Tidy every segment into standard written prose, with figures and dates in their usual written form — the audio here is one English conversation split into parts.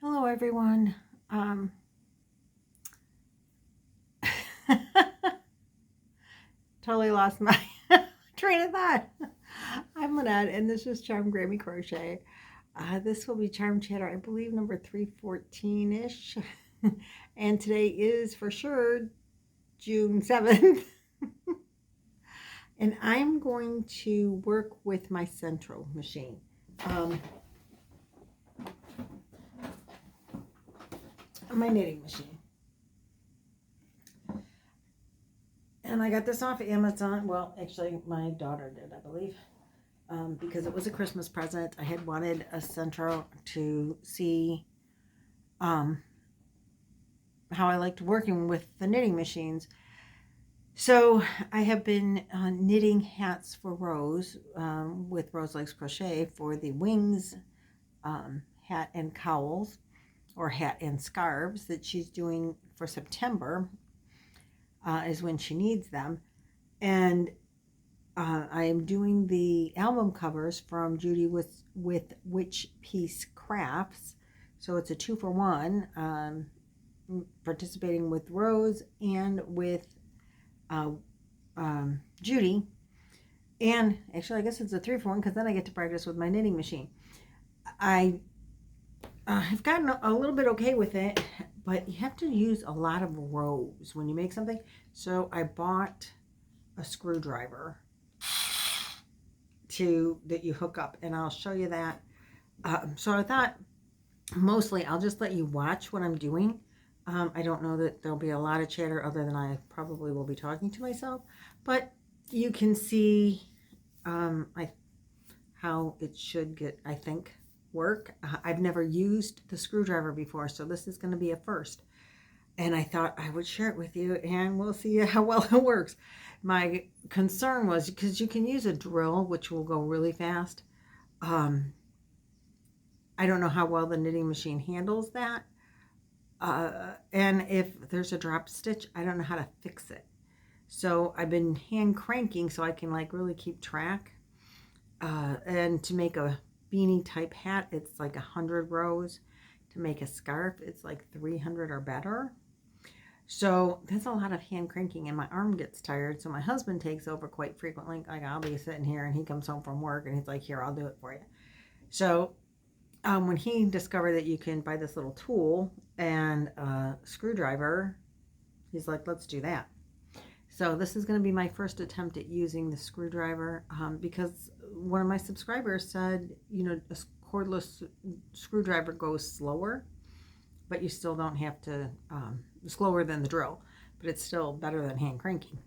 Hello, everyone. Totally lost my train of thought. I'm Lynette, and this is Charm Grammy Crochet. This will be Charm Chatter, I believe, number 314-ish. And today is for sure June 7th. And I'm going to work with my central machine. My knitting machine. And I got this off Amazon. Well, actually, my daughter did, I believe, because it was a Christmas present. I had wanted a central to see how I liked working with the knitting machines. So I have been knitting hats for Rose with Rose Likes Crochet for the wings hat and cowls, or hat and scarves that she's doing for September. Is when she needs them. And I am doing the album covers from Judy with Which Piece Crafts. So it's a 2-for-1, participating with Rose and with Judy. And actually, I guess it's a 3-for-1 because then I get to practice with my knitting machine. I've gotten a little bit okay with it, but you have to use a lot of rows when you make something. So I bought a screwdriver that you hook up, and I'll show you that. So I thought mostly I'll just let you watch what I'm doing. I don't know that there'll be a lot of chatter other than I probably will be talking to myself, but you can see how it should get, I think, work. I've never used the screwdriver before, so this is going to be a first. And I thought I would share it with you, and we'll see how well it works. My concern was, because you can use a drill, which will go really fast. I don't know how well the knitting machine handles that. And if there's a drop stitch, I don't know how to fix it. So I've been hand cranking so I can like really keep track. And to make a beanie type hat, it's like 100 rows. To make a scarf, it's like 300 or better. So that's a lot of hand cranking, and my arm gets tired. So my husband takes over quite frequently. Like, I'll be sitting here and he comes home from work and he's like, here, I'll do it for you. So when he discovered that you can buy this little tool and a screwdriver, he's like, let's do that. So this is going to be my first attempt at using the screwdriver, because one of my subscribers said, you know, a cordless screwdriver goes slower, but you still don't have to, slower than the drill, but it's still better than hand cranking.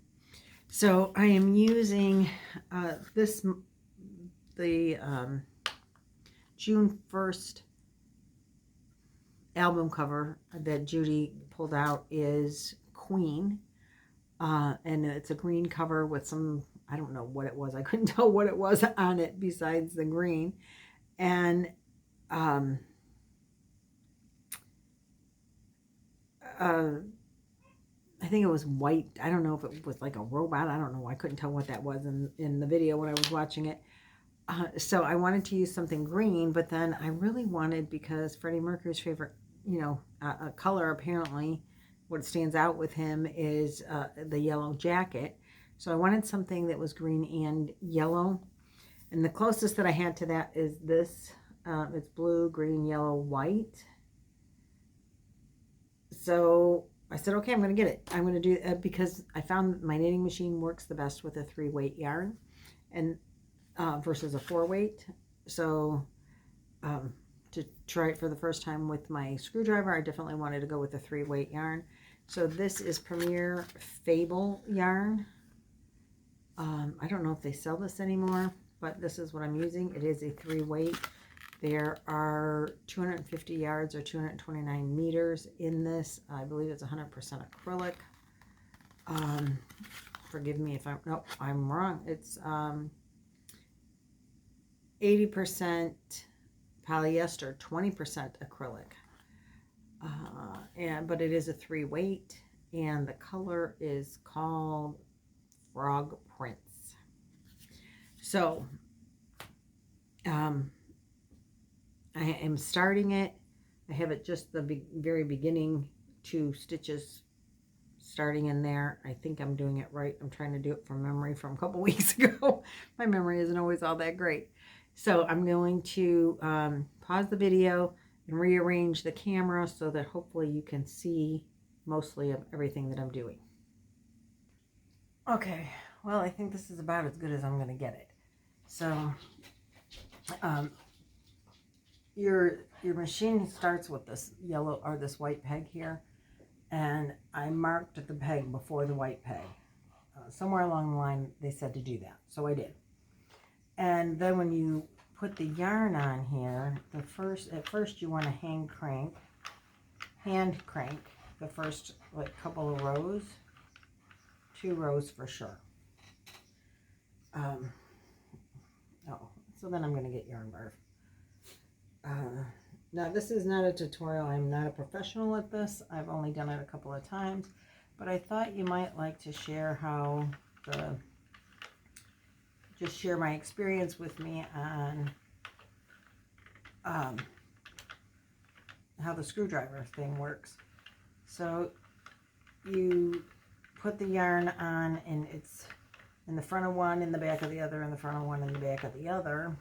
So I am using the June 1st album cover that Judy pulled out is Queen. And it's a green cover with some, I don't know what it was. I couldn't tell what it was on it besides the green. And I think it was white. I don't know if it was like a robot. I don't know. I couldn't tell what that was in the video when I was watching it. So I wanted to use something green, but then I really wanted, because Freddie Mercury's favorite, you know, color apparently, what stands out with him is the yellow jacket. So I wanted something that was green and yellow. And the closest that I had to that is this. It's blue, green, yellow, white. So I said, okay, I'm going to get it. I'm going to do it because I found my knitting machine works the best with a 3-weight yarn, and versus a 4-weight. So to try it for the first time with my screwdriver, I definitely wanted to go with a 3-weight yarn. So this is Premier Fable yarn. I don't know if they sell this anymore, but this is what I'm using. It is a 3-weight. There are 250 yards or 229 meters in this. I believe it's 100% acrylic. Forgive me if I'm wrong. It's 80% polyester, 20% acrylic. But it is a 3-weight, and the color is called Frog Prince. So I am starting it. I have it just the very beginning 2 stitches starting in there. I think I'm doing it right. I'm trying to do it from memory from a couple weeks ago. My memory isn't always all that great. So I'm going to pause the video and rearrange the camera so that hopefully you can see mostly of everything that I'm doing. Okay, well, I think this is about as good as I'm going to get it. So your machine starts with this yellow or this white peg here, and I marked the peg before the white peg. Somewhere along the line they said to do that, so I did. And then when you put the yarn on here, at first you want to hand crank the first like couple of rows, 2 rows for sure. So then I'm going to get yarn barf. Now this is not a tutorial. I'm not a professional at this. I've only done it a couple of times, but I thought you might like to share just share my experience with me on how the screwdriver thing works. So you put the yarn on, and it's in the front of one, in the back of the other, in the front of one, in the back of the other.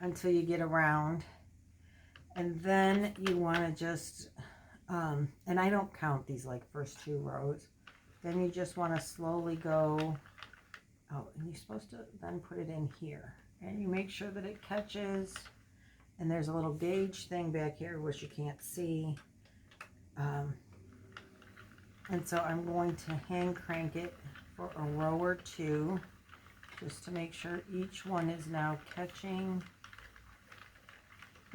Until you get around, and then you want to just and I don't count these like first 2 rows. Then you just want to slowly go, and you're supposed to then put it in here, and you make sure that it catches, and there's a little gauge thing back here which you can't see, and so I'm going to hand crank it for a row or 2 just to make sure each one is now catching.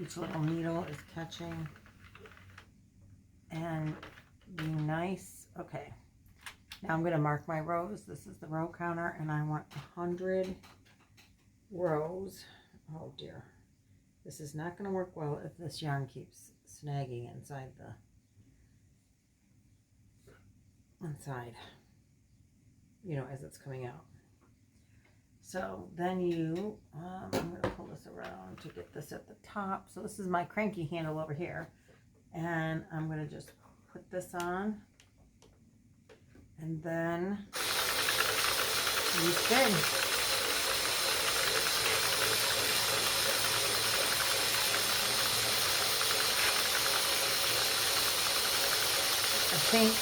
Each little needle is catching, and be nice. Okay, now I'm going to mark my rows. This is the row counter, and I want 100 rows. Oh dear, this is not going to work well if this yarn keeps snagging inside you know, as it's coming out. So then I'm going to pull this around to get this at the top. So this is my cranky handle over here. And I'm going to just put this on. And then you spin. I think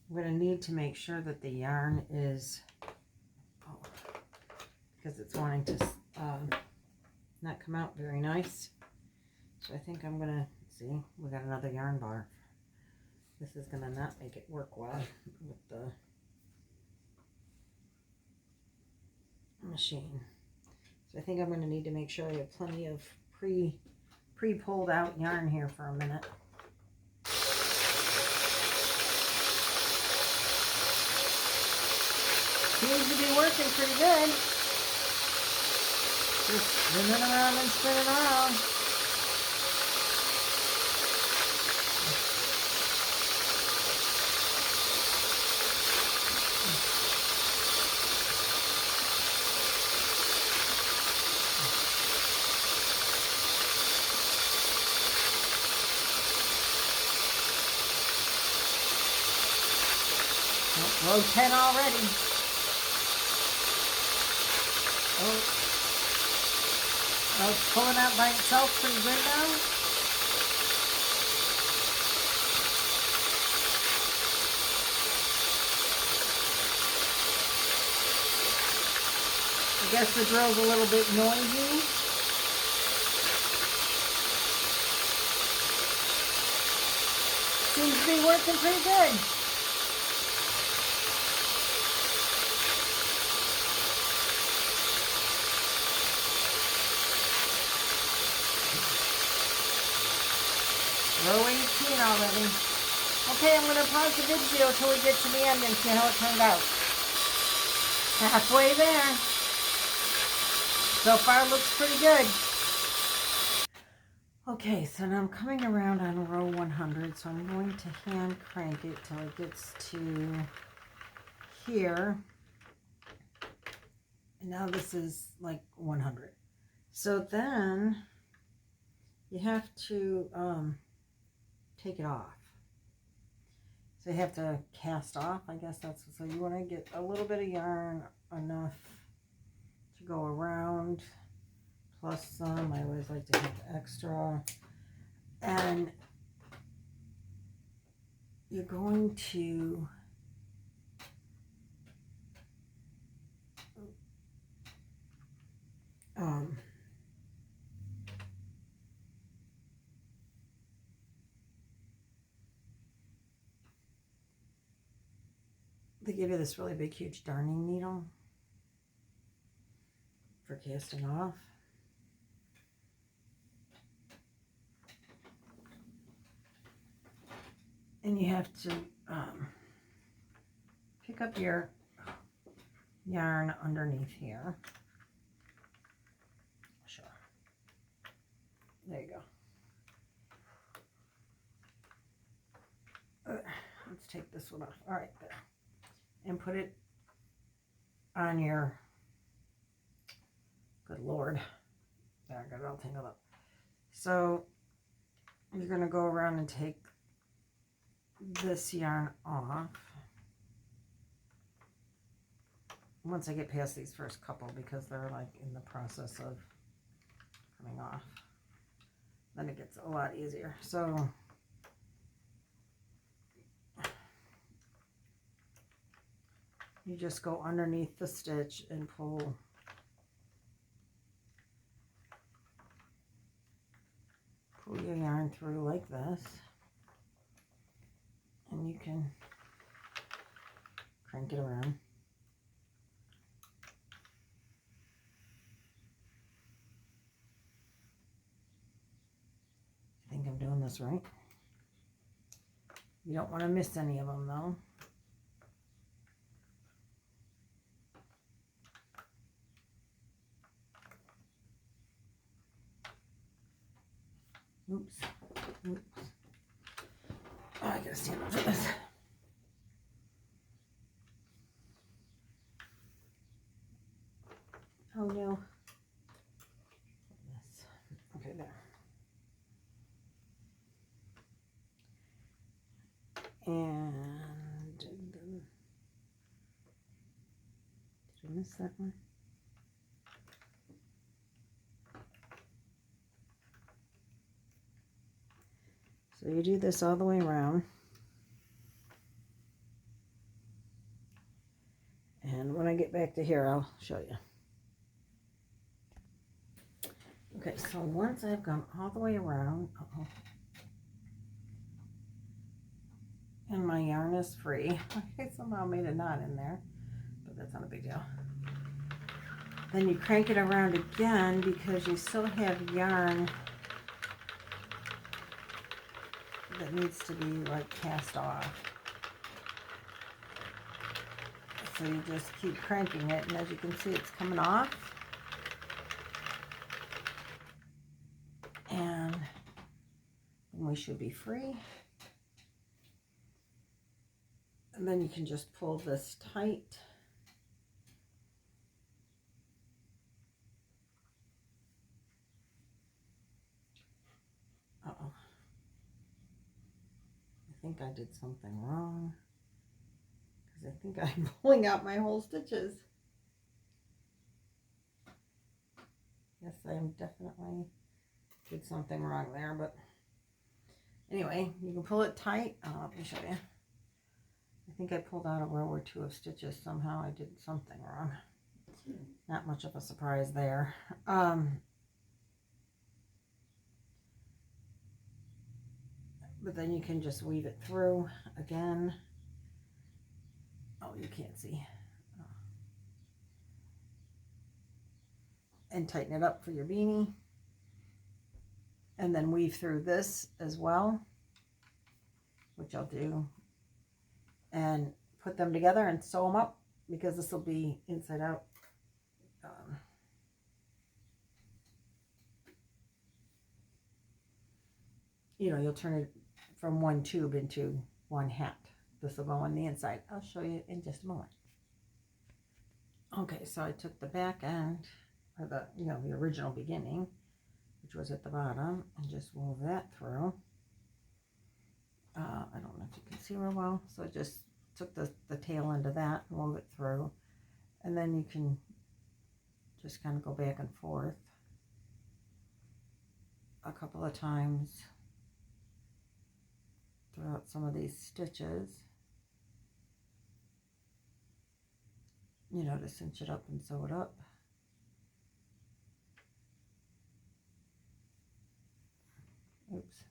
I'm going to need to make sure that the yarn is... because it's wanting to not come out very nice. So I think I'm gonna see, we got another yarn bar. This is gonna not make it work well with the machine. So I think I'm gonna need to make sure I have plenty of pre-pulled out yarn here for a minute. Seems to be working pretty good. Just spinning around and spinning around. Oh, row 10 already. Oh. It's pulling out by itself pretty good now. I guess the drill's a little bit noisy. Seems to be working pretty good. Row 18 already. Okay, I'm going to pause the video until we get to the end and see how it turned out. Halfway there. So far looks pretty good. Okay, so now I'm coming around on row 100, so I'm going to hand crank it till it gets to here. And now this is like 100. So then you have to take it off. So you have to cast off, I guess that's, so you want to get a little bit of yarn, enough to go around, plus some. I always like to have extra. And you're going to they give you this really big, huge darning needle for casting off. And you have to pick up your yarn underneath here. Sure. There you go. Let's take this one off. All right, there. And put it on your, good Lord. There, I got it all tangled up. So you're going to go around and take this yarn off. Once I get past these first couple, because they're like in the process of coming off, then it gets a lot easier. So you just go underneath the stitch and pull your yarn through like this, and you can crank it around. I think I'm doing this right. You don't want to miss any of them though. Oops. Oops. Oh, I gotta stand up for this. Oh no. Yes. Okay, there. And did I miss that one? So you do this all the way around. And when I get back to here, I'll show you. Okay, so once I've gone all the way around, and my yarn is free, I somehow made a knot in there, but that's not a big deal. Then you crank it around again because you still have yarn that needs to be like cast off. So you just keep cranking it, and as you can see, it's coming off. And we should be free. And then you can just pull this tight. Uh-oh. I think I did something wrong, because I think I'm pulling out my whole stitches. Yes, I am definitely did something wrong there, but anyway, you can pull it tight. Let me show you. I think I pulled out a row or two of stitches. Somehow I did something wrong. Not much of a surprise there. But then you can just weave it through again. Oh, you can't see. And tighten it up for your beanie. And then weave through this as well, which I'll do. And put them together and sew them up, because this will be inside out. You know, you'll turn it from one tube into one hat. This will go on the inside. I'll show you in just a moment. Okay, so I took the back end or the, you know, the original beginning, which was at the bottom, and just wove that through. I don't know if you can see real well, so I just took the tail end of that and wove it through, and then you can just kind of go back and forth a couple of times throughout some of these stitches, you know, to cinch it up and sew it up. Oops.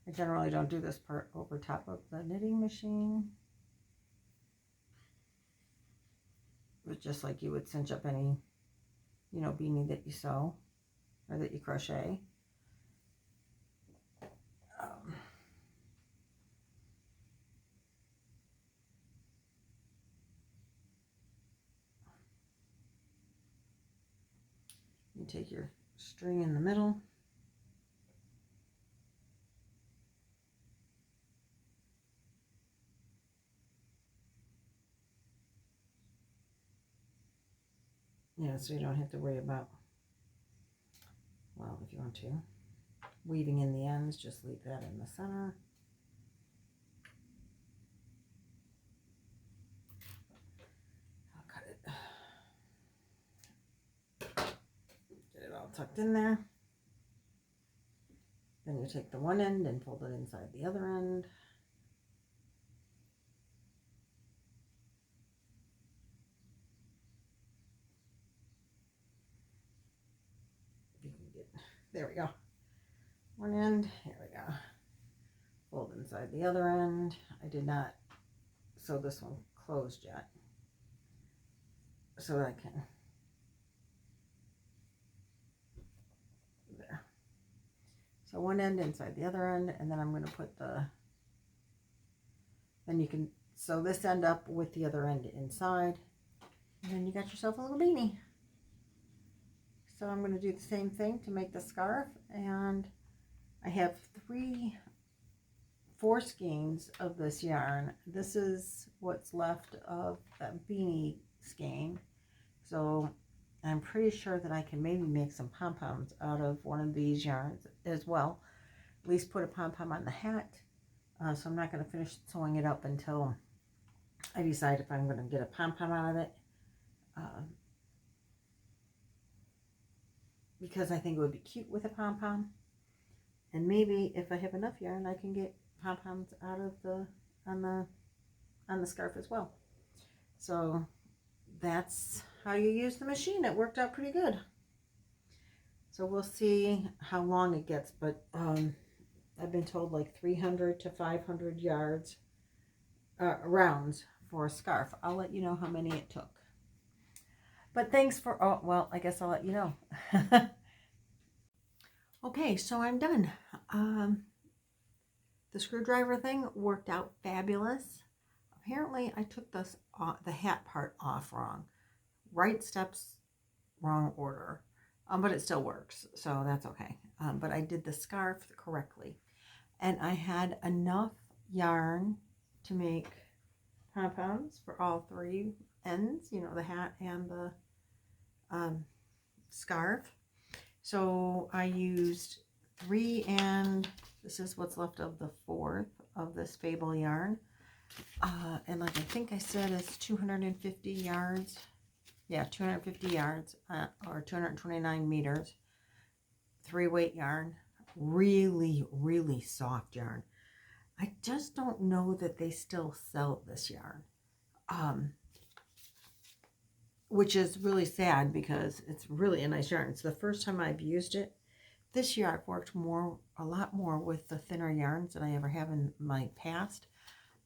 I generally don't do this part over top of the knitting machine. But just like you would cinch up any, you know, beanie that you sew or that you crochet. You take your string in the middle. Yeah, so you don't have to worry about, well, if you want to, weaving in the ends, just leave that in the center. I'll cut it. Get it all tucked in there. Then you take the one end and fold it inside the other end. If you can get, there we go. One end, here we go. Fold inside the other end. I did not sew this one closed yet, so I can, there. So one end inside the other end, and then I'm going to put the, then you can sew this end up with the other end inside, and then you got yourself a little beanie. So I'm going to do the same thing to make the scarf, and I have 4 skeins of this yarn. This is what's left of that beanie skein, so I'm pretty sure that I can maybe make some pom-poms out of one of these yarns as well. At least put a pom-pom on the hat. So I'm not going to finish sewing it up until I decide if I'm going to get a pom-pom out of it, because I think it would be cute with a pom-pom. And maybe if I have enough yarn, I can get pom-poms out of the on the scarf as well. So that's how you use the machine. It worked out pretty good. So we'll see how long it gets, but I've been told like 300 to 500 yards rounds for a scarf. I'll let you know how many it took. But thanks for, oh, well, I guess I'll let you know. Okay, so I'm done. The screwdriver thing worked out fabulous. Apparently I took this the hat part off wrong. Right steps, wrong order. But it still works, so that's okay. But I did the scarf correctly. And I had enough yarn to make pom-poms for all 3 ends, you know, the hat and the scarf. So I used 3, and this is what's left of the 4th of this Fable yarn. And like I think I said, it's 250 yards. Yeah, 250 yards, or 229 meters. 3-weight yarn. Really, really soft yarn. I just don't know that they still sell this yarn. Which is really sad because it's really a nice yarn. It's the first time I've used it. This year I've worked a lot more with the thinner yarns than I ever have in my past.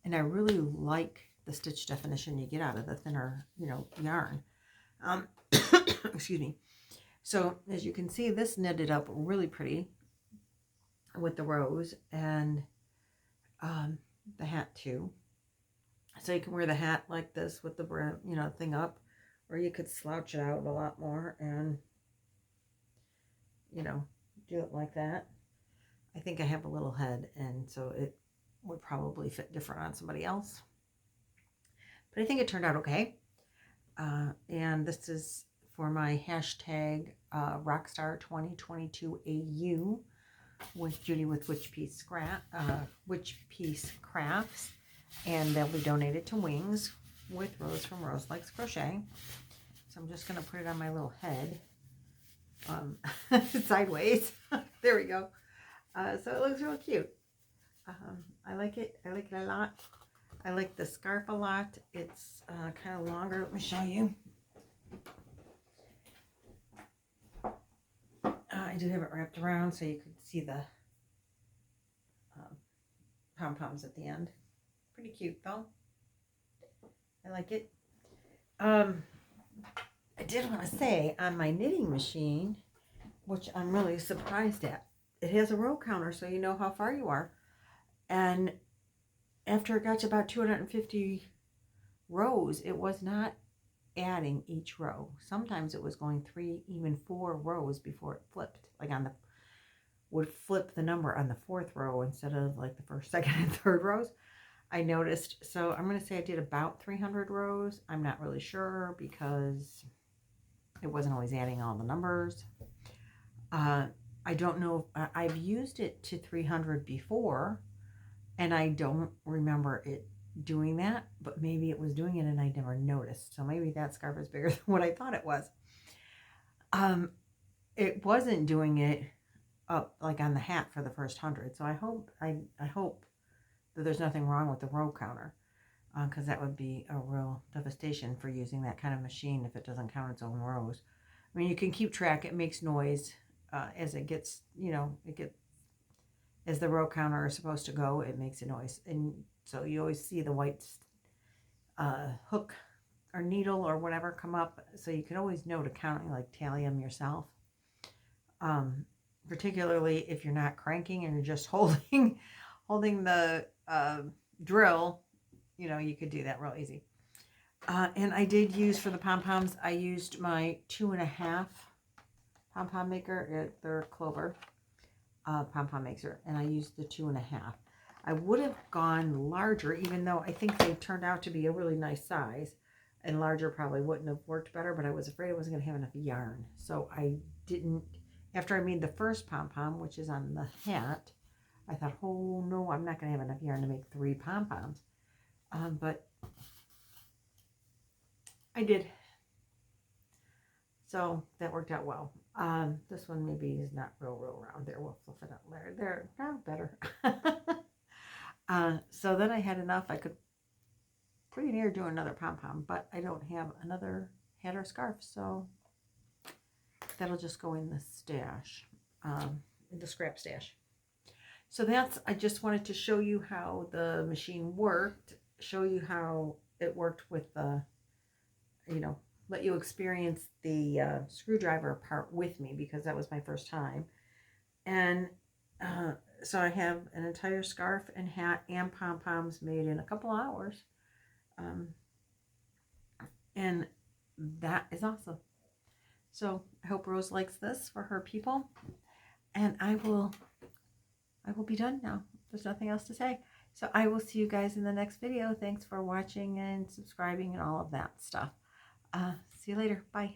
And I really like the stitch definition you get out of the thinner, you know, yarn. Excuse me. So as you can see, this knitted up really pretty with the rose and the hat too. So you can wear the hat like this with the brim, you know, thing up, or you could slouch it out a lot more and, you know, do it like that. I think I have a little head, and so would probably fit different on somebody else. But I think it turned out okay. And this is for my hashtag Rockstar2022AU with Judy with Witch Piece Crafts, and they'll be donated to Wings with Rose from Rose Likes Crochet. So I'm just going to put it on my little head sideways. There we go. So it looks real cute. I like it. I like it a lot. I like the scarf a lot. It's kind of longer. Let me show you. I do have it wrapped around so you could see the pom-poms at the end. Pretty cute though. I like it. I did want to say on my knitting machine, which I'm really surprised at, it has a row counter so you know how far you are. And after it got to about 250 rows, it was not adding each row. Sometimes it was going 3, even 4 rows before it flipped. Like would flip the number on the 4th row instead of like the 1st, 2nd, and 3rd rows. I noticed. So I'm going to say I did about 300 rows. I'm not really sure because it wasn't always adding all the numbers. I don't know. I've used it to 300 before, and I don't remember it doing that, but maybe it was doing it and I never noticed. So maybe that scarf is bigger than what I thought it was. It wasn't doing it up like on the hat for the first 100. So I hope that there's nothing wrong with the row counter, because that would be a real devastation for using that kind of machine if it doesn't count its own rows. I mean, you can keep track. It makes noise as it gets, as the row counter is supposed to go, it makes a noise. And so you always see the white hook or needle or whatever come up. So you can always know to count, like tally them yourself. Particularly if you're not cranking and you're just holding the drill, you could do that real easy. And I did use for the pom-poms, I used my 2.5 pom-pom maker, their Clover pom-pom maker, and I used the 2.5. I would have gone larger, even though I think they turned out to be a really nice size, and larger probably wouldn't have worked better, but I was afraid I wasn't going to have enough yarn. So I didn't, after I made the first pom-pom, which is on the hat, I thought, oh no, I'm not going to have enough yarn to make 3 pom-poms. But I did. So that worked out well. This one maybe is not real round. There, we'll fluff it up there. There, now better. So then I had enough. I could pretty near do another pom-pom, but I don't have another hat or scarf, so that'll just go in the stash, in the scrap stash. So I just wanted to show you how the machine worked, show you how it worked with the, let you experience the screwdriver part with me, because that was my first time. And so I have an entire scarf and hat and pom-poms made in a couple hours. And that is awesome. So I hope Rose likes this for her people. And I will be done now. There's nothing else to say. So I will see you guys in the next video. Thanks for watching and subscribing and all of that stuff. See you later. Bye.